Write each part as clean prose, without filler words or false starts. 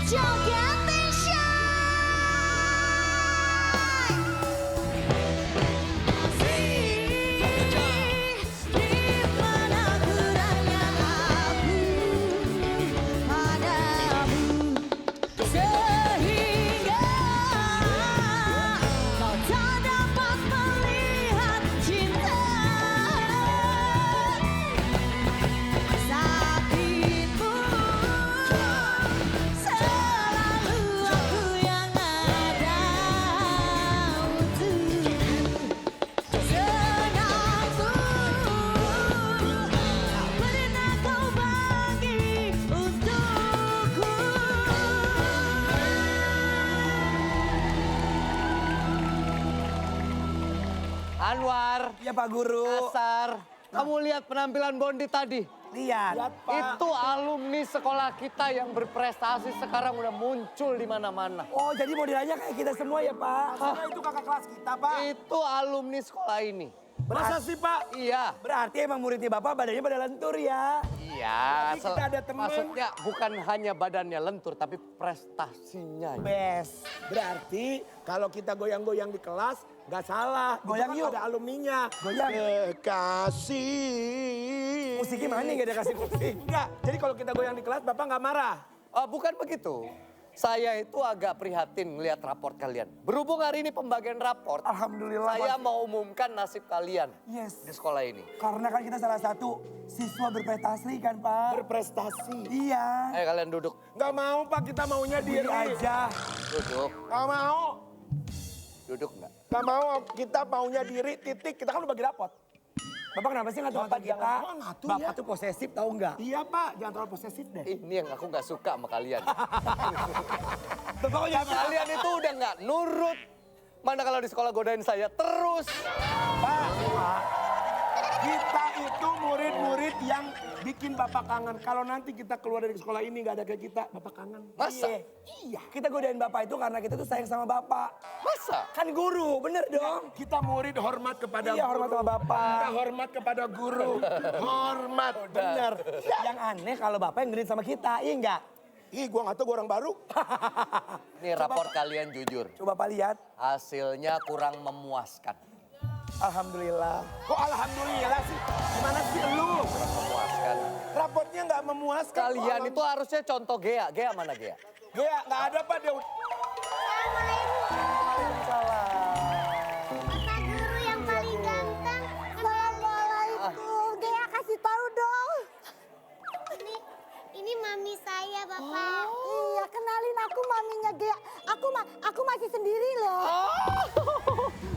Joget Nation. Di mana kurangnya aku padamu, sehingga kau tak dapat melihat cinta. Sakitmu selalu aku yang ada untukmu. Senangku tak pernah kau bagi untukku. Anwar, Ya Pak Guru. Asar, kamu lihat penampilan Bondi tadi? Lihat. Itu alumni sekolah kita yang berprestasi sekarang udah muncul di mana-mana. Oh jadi modelnya kayak kita semua ya Pak? Karena itu kakak kelas kita, Pak. Itu alumni sekolah ini. Masa sih, Pak? Iya. Berarti emang muridnya Bapak badannya pada lentur ya? Iya. Tapi kita ada temen. Maksudnya bukan hanya badannya lentur, tapi prestasinya. Best. Berarti kalau kita goyang-goyang di kelas, nggak salah. Goyang Itu yuk. kan ada alumninya. Goyang. Kasih. Musiknya mana nggak ada kasih musik? Enggak, jadi kalau kita goyang di kelas, Bapak nggak marah. Bukan begitu. Saya itu agak prihatin melihat raport kalian. Berhubung hari ini pembagian raport, Alhamdulillah. saya Mas. mau umumkan nasib kalian Yes. di sekolah ini. Karena kan kita salah satu siswa berprestasi kan Pak? Berprestasi. Iya. Ayo kalian duduk. Nggak mau, Pak, kita maunya Diri diri. aja. Duduk. Nggak mau. Duduk nggak? Nggak mau, kita maunya diri, titik. Kita kan udah bagi rapot. Bapak kenapa sih ngatur tempat kita? Jangan, ngatur ya. Bapak tuh posesif tahu nggak? Iya, Pak, jangan terlalu posesif deh. Ini yang aku nggak suka sama kalian. Bapak kok jadi Kalian itu udah nggak nurut. Mana kalau di sekolah godain saya terus. Pak, kita itu murid-murid yang bikin Bapak kangen. Kalau nanti kita keluar dari sekolah ini nggak ada kayak kita, Bapak kangen. Masa? Iya, kita godain Bapak itu karena kita tuh sayang sama Bapak. Masa? Kan guru, bener dong. Kita murid hormat kepada Iya, guru. hormat sama Bapak. Kita hormat kepada guru. Hormat, bener. Yang aneh kalau Bapak yang genit sama kita, iya enggak? Ih, gua nggak tahu, gua orang baru. Nih raport kalian jujur. Coba Bapak lihat. Hasilnya kurang memuaskan. Alhamdulillah. Kok alhamdulillah sih? Gimana sih lu? Kurang memuaskan. Rapotnya nggak memuaskan. Kalian itu harusnya contoh Gea. Gea mana Gea? Gea, nggak ada, Pak. Dia Kata guru yang paling ganteng. Assalamualaikum. Gea kasih tahu dong. Ini mami saya, Bapak. Iya, kenalin aku maminya Gea. Aku masih sendiri loh.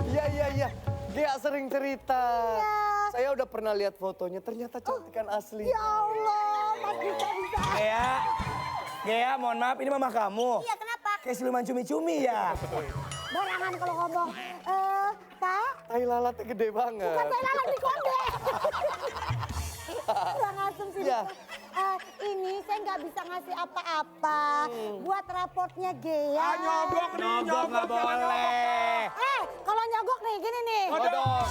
Iya, iya, iya. Gea sering cerita. Iya. Saya udah pernah lihat fotonya, ternyata cantikan asli. Ya Allah, Mas bisa. Gea, mohon maaf, ini mama kamu. Iya, kenapa? Kayak siluman cumi-cumi ya. Barangan kalau ngomong. Pak, Tai lalatnya gede banget. bukan saya lalang di konde. Kurang asem sih. Iya. Ini saya nggak bisa ngasih apa-apa buat raportnya Gea. Ah, nyogok nih, Nyogok nggak boleh. Kalau nyogok nih, gini nih. Nyodok,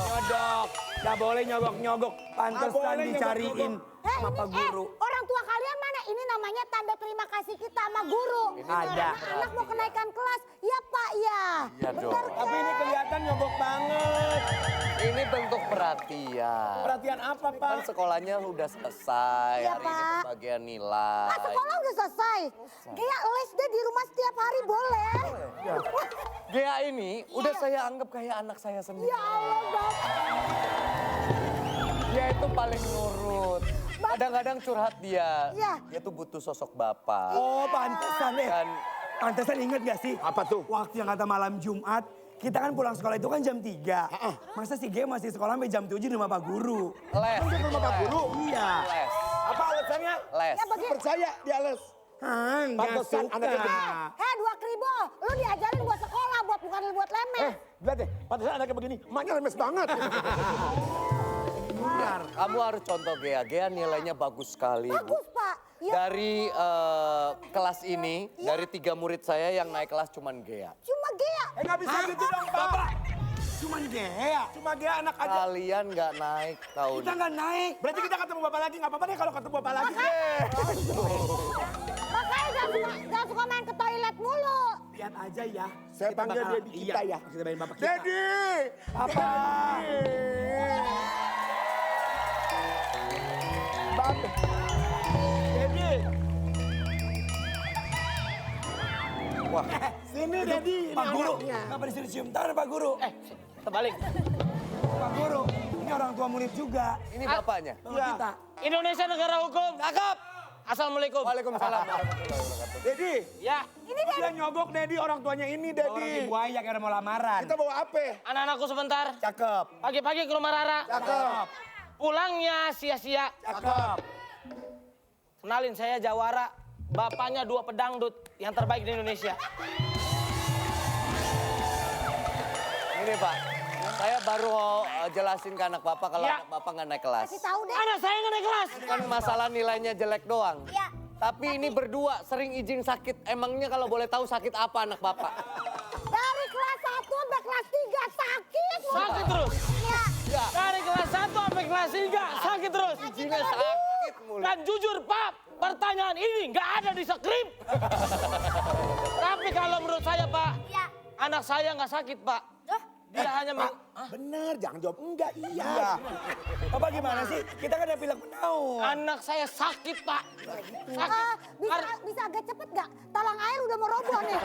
Nyodok. Nggak boleh nyogok-nyogok. Pantesan boleh dicariin sama Pak Guru. Orang tua kalian mana? Ini namanya tanda terima kasih kita sama guru. Ini Ada. Anak mau kenaikan kelas, ya Pak ya. Iya dong. Bener Tapi ini kelihatan nyogok banget. Ini bentuk perhatian. Perhatian apa, Pak? Kan sekolahnya udah selesai, Iya, hari ini Pak. pembagian nilai. Pak, sekolah udah selesai. Gea les deh di rumah setiap hari boleh. Gea ini udah saya anggap kayak anak saya sendiri. Ya Allah, Bapak. Dia itu paling nurut. Kadang-kadang curhat dia. Iya. Dia tuh butuh sosok bapak. Oh, pantesan deh. Dan Pantesan inget gak sih? Apa tuh? Waktu yang kata malam Jumat, kita kan pulang sekolah itu kan jam 3. Masa si Gea masih sekolah sampai jam 7 di rumah Pak Guru? les. Kan dia ke rumah Pak Guru? Iya. Les. Apa alasannya? Les. Ya begitu. Percaya dia les. Nggak Pantesan suka. anaknya begini. Dua kribo, lu diajarin buat sekolah, bukan buat lemeh. Lihat deh, pantesan anaknya begini. Emaknya lemes banget. Benar. Kamu harus contoh Gea. Gea nilainya bagus sekali. Bu. Bagus, Pak. Ya, Dari kelas ini, dari 3 murid saya yang naik kelas cuman Gea. cuma Gea. Nggak bisa gitu dong, Pak. Cuman Gea. Cuma dia anak aja. Kalian nggak naik tahun Kita nggak naik. Berarti kita ketemu Bapak lagi. Nggak apa-apa deh kalau ketemu Bapak lagi deh. Makanya suka main ke toilet mulu. Lihat aja ya. Saya panggil bakal- Dedi kita ya. Kita main bapak kita. Dedi! Apa? Bapak. Dedi. Wah, Sini Dedi, ini Pak Guru, anaknya. kenapa disuruh cium tangan Pak Guru? Terbalik. Pak Guru, ini orang tua murid juga. ini bapaknya. Bapak kita. Indonesia negara hukum. Cakep. Assalamualaikum. Waalaikumsalam warahmatullahi wabarakatuh. Dedi, Ya, dia nyogok Dedi, orang tuanya ini Orang Dedi. ibu ayah yang mau lamaran. Kita bawa apa? anak-anakku sebentar. Cakep. Pagi-pagi ke rumah Rara. Cakep. Pulangnya sia-sia. Cakep. Kenalin saya Jawara. Bapaknya 2 pedangdut yang terbaik di Indonesia. Ini Pak, saya baru jelasin ke anak Bapak kalau Ya. anak Bapak nggak naik kelas. Kasih tahu deh. Anak saya nggak naik kelas. Kan masalah nilainya jelek doang. Ya. Tapi ini berdua sering izin sakit. Emangnya kalau boleh tahu sakit apa anak Bapak? Dari kelas 1 sampai kelas 3 sakit mulu. Sakit terus. Ya. Ya, Dari kelas 1 sampai kelas 3 sakit terus. izinnya sakit mulu. Dan jujur Pak, pertanyaan ini nggak ada di skrip. Tapi kalau menurut saya Pak, Ya. anak saya nggak sakit Pak. Dia hanya Bener, jangan jawab enggak, iya. Bapak gimana sih? Kita kan udah bilang penaun. anak saya sakit Pak. Sakit. Bisa agak cepet gak? Talang air udah mau roboh nih.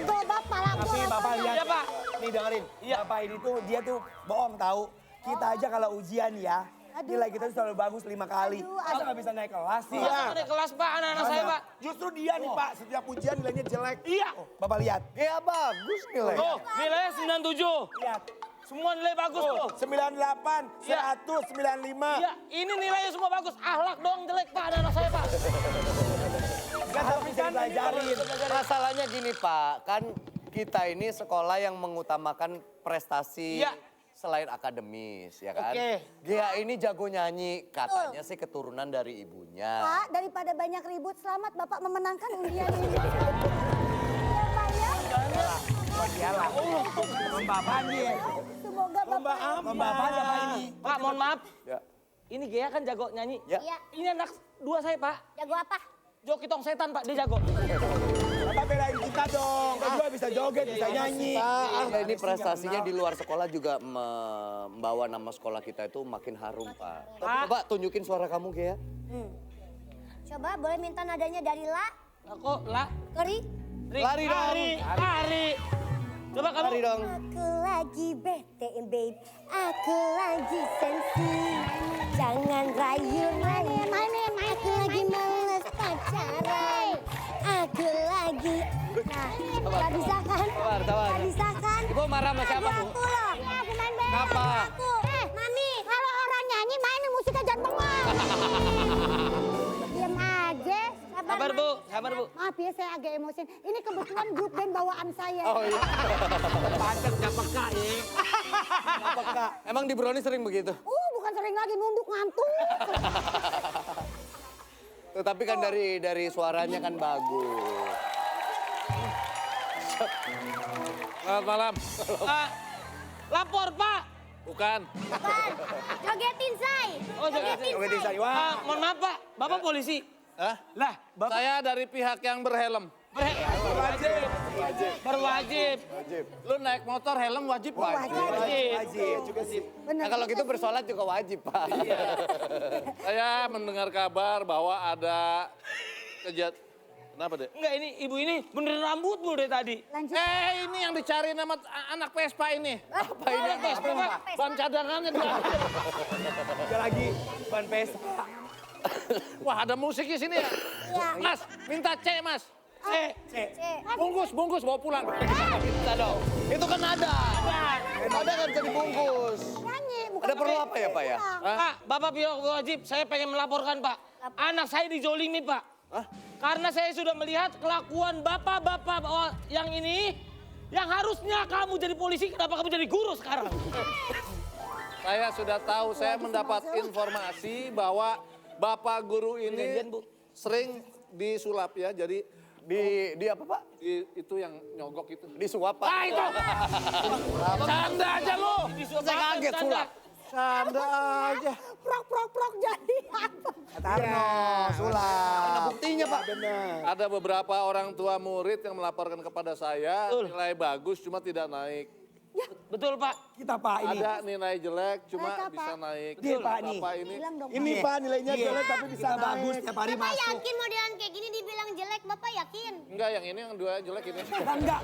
Tuh Bapak lapor. Tapi Bapak lihat, Iya, Pak. nih dengerin. Iya. Bapak ini tuh, dia tuh bohong tahu. Kita aja kalau ujian ya, Aduh. nilai kita tuh selalu bagus 5 kali. Aduh, Masa nggak bisa naik kelas sih? Masa nggak naik kelas Pak, anak-anak saya Pak. Justru dia nih Pak, setiap ujian nilainya jelek. Iya. Bapak lihat. Ya bagus nilai. Tuh, nilainya 97. Lihat. Semua nilai bagus tuh. 98, Iya. 100, 95. Iya, ini nilainya semua bagus. Akhlak doang jelek Pak, anak-anak saya Pak. Tapi kan belajarin. Masalahnya gini Pak, kan kita ini sekolah yang mengutamakan prestasi Iya. selain akademis, ya kan? Oke. Gia ini jago nyanyi, katanya sih keturunan dari ibunya. Pak, daripada banyak ribut, selamat Bapak memenangkan undian ini. Ya Pak ya. Iyalah. Lomba apaan nih? Semoga Bapak. Lomba apaan Bapak ini? Pak, mohon maaf. Ya. Ini Gea kan jago nyanyi. Ya. Iya. Ini anak 2 saya Pak. Jago apa? Joki tong setan Pak, dia jago. Bapak belain kita dong. Kita juga bisa joget, bisa nyanyi. Ya, ini prestasinya di luar sekolah juga membawa nama sekolah kita itu makin harum Pak. Coba tunjukin suara kamu Gia. Coba boleh minta nadanya dari la, Kok lah? keri. Lari dong. Lari. Coba kamu. Lari dong. Aku lagi bete, babe. Aku lagi sensi. Jangan rayu mainin. Aku lagi males pacaran. Aku lagi. Nah, gak bisa kan? Sabar, sabar. Gak bisa kan? Ibu marah sama siapa, Bu? Aku loh. Ya, aku main band. Kenapa? Aku. Mami, kalau orang nyanyi mainin musiknya jangan bengong. Diam aja. Sabar Bu, sabar Bu. Maaf ya, saya agak emosian. Ini kebetulan grup band bawaan saya. Oh iya. Pantes gak peka ya. Apakah? Emang di Brownie sering begitu? Bukan sering lagi nunduk ngantuk. Tuh, tapi kan dari suaranya kan bagus. Selamat malam. Lapor Pak. Bukan. Bukan, jogetin say. Oh, jogetin. Jogetin saya. Wah. Mohon maaf Pak, Bapak polisi. Hah? Lah, Saya dari pihak yang berhelm. berwajib. Lu naik motor helm wajib Pak. Wajib. Nah, kalau gitu bersolat juga wajib, Pak. Saya mendengar kabar bahwa ada Kenapa deh? Enggak, ini ibu ini benerin rambut mulu dari tadi. Lanjut. Ini yang dicari nama anak Vespa ini. Apa ini? Vespa, Pak. Ban cadangannya dia. Ada lagi ban Vespa. Wah, ada musik di sini ya. Iya. Mas, minta C, Mas. C. Bungkus bawa pulang. Bisa dong. Itu kan ada. Ada kan bisa dibungkus. Nyanyi, bukan Ada perlu apa ya, Pak ya? Pak, Bapak pihak wajib, saya pengen melaporkan Pak. Anak saya dijolimi Pak. Karena saya sudah melihat kelakuan bapak-bapak yang ini, yang harusnya kamu jadi polisi, kenapa kamu jadi guru sekarang? Saya sudah tahu, saya mendapat informasi bahwa Bapak guru ini Janjian, Bu. sering disulap ya. Jadi Di apa, Pak? itu yang nyogok itu. Disuap, Pak. Ah itu. Canda aja lu. Saya kaget, sulap. Canda aja. prok jadi apa? Tarno, sulap. Mana buktinya, Pak? Iya benar. Ada beberapa orang tua murid yang melaporkan kepada saya nilai bagus cuma tidak naik. Betul Pak. Kita Pak ini. Ada nilai jelek cuma Mereka, bisa Pak. naik. Dia, Pak, nih. Bapak ini. Bilang dong. Ini Pak nilainya Iya. jelek tapi bisa Kita bagus naik. tiap hari Bapak masuk. yakin modelan kayak gini dibilang jelek, Bapak yakin? Enggak, yang ini yang dua jelek ini. Enggak.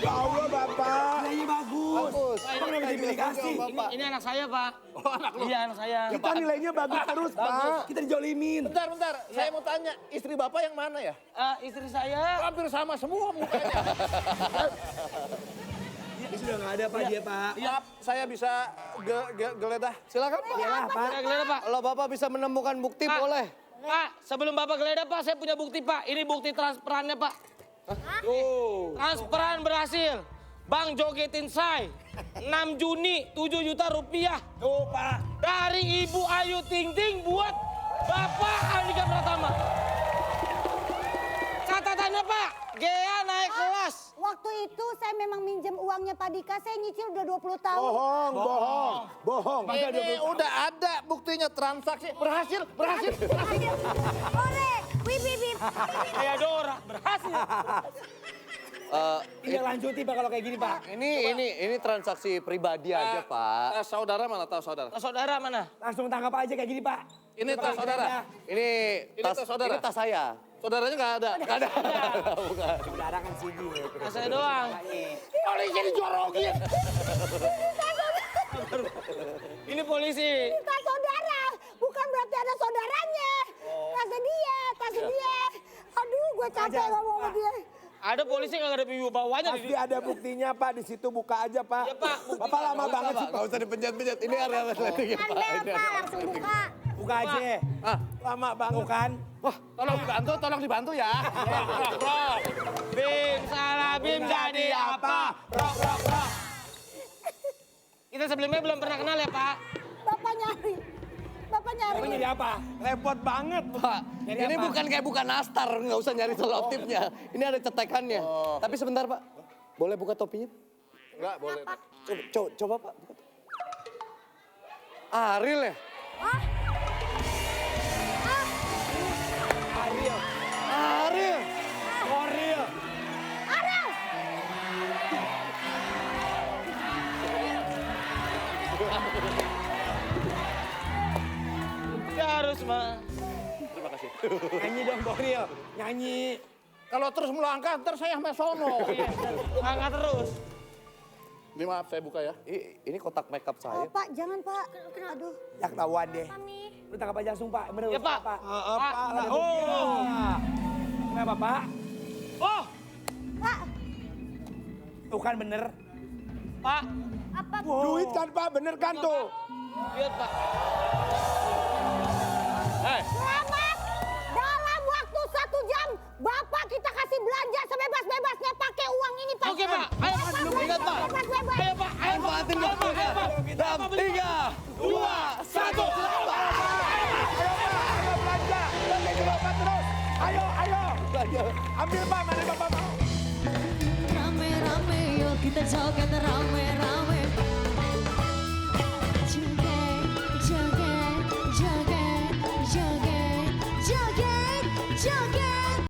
Ya Allah Bapak. Nilainya bagus. Kok kenapa dipilih kasih? Ini anak saya Pak. Oh anak lu? Iya anak saya. Kita nilainya bagus terus Pak. Kita dijolimin. Bentar, saya mau tanya, istri Bapak yang mana ya? Istri saya. Hampir sama semua mukanya. Ini sudah nggak ada Pak dia Pak. Maaf, saya bisa geledah. Silakan Pak. Iyalah Pak. Saya geledah Pak. Kalau Bapak bisa menemukan bukti Pak. boleh. Pak, sebelum Bapak geledah Pak, saya punya bukti Pak. Ini bukti transferannya Pak. Transferan berhasil. Bang jogetin say. 6 Juni 7 juta rupiah. Tuh Pak. Dari Ibu Ayu Ting Ting buat Bapak Andika Pratama. Catatannya Pak, Gea naik kelas. Waktu itu saya memang minjem uangnya Pak Dika, saya nyicil udah 20 tahun. Bohong. Ini udah ada buktinya transaksi. Berhasil. Ore, wip wip wip. Kayak Dora, berhasil. Tinggal lanjuti Pak kalau kayak gini Pak. Ini transaksi pribadi aja Pak. Saudara mana tahu saudara? Saudara mana? Langsung tangkap aja kayak gini Pak. Ini tas saudara. Ini tas saudara? Ini tas saya. Saudaranya nggak ada. Nggak ada. Bukan. Saudara kan sini. Nah, saya doang. Polisi dijorokin. Ini polisi. Tas saudara, bukan berarti ada saudaranya. Tasnya dia. Aduh, gue capek ngomong sama dia. Ada polisi nggak ada bawahnya di Pasti ada buktinya Pak, di situ buka aja Pak. Ya, Pak, bukti. Bapak lama banget sih Pak. Nggak usah dipencet-pencet. Ini area atletik ya Pak. Anda Ini Pak, langsung buka. Buka aja. Lama banget. Tuh kan. Wah, tolong dibantu ya. Rok. Bim salah Bim jadi apa? Rok. Kita sebelumnya belum pernah kenal ya Pak. Bapak nyari. Bapak nyari apa? Repot banget Pak, Nyari ini apa? bukan kayak buka nastar, nggak usah nyari selotipnya. Ini ada cetekannya. Tapi sebentar Pak, boleh buka topinya? Enggak boleh. Coba Pak. Ariel ya? Ariel. Koril. Ya harus mah. Terima kasih. Nyanyi dong Koril. Nyanyi. Kalau terus melangkah, ntar saya sampai sono. Angkat terus. Ini maaf, saya buka ya. Ini kotak makeup Oh, saya. Pak, jangan Pak. Aduh. Ya ketahuan deh. Mami. Lu tangkap aja langsung Pak. Bener Ya Pak. Pak. Pak. Oh. Kenapa Pak? Oh, Pak, Tuh kan bener. Pak. Apa? Duit kan Pak, bener kan tuh? Lihat Pak. selamat. Dalam waktu 1 jam, Bapak kita kasih belanja sebebas-bebasnya pakai uang ini Pak. Oke Pak, ayo Pak. Ingat Pak. Bebas-bebas. Ayo Pak, ayo Pak. Manfaatin Ayo Pak, ayo Pak. Dalam 3, 2, 1. Ayo belanja. Belanja ke Bapak terus. Ayo. Ambil Pak, mana Bapak mau. Rame-rame yuk kita joget rame-rame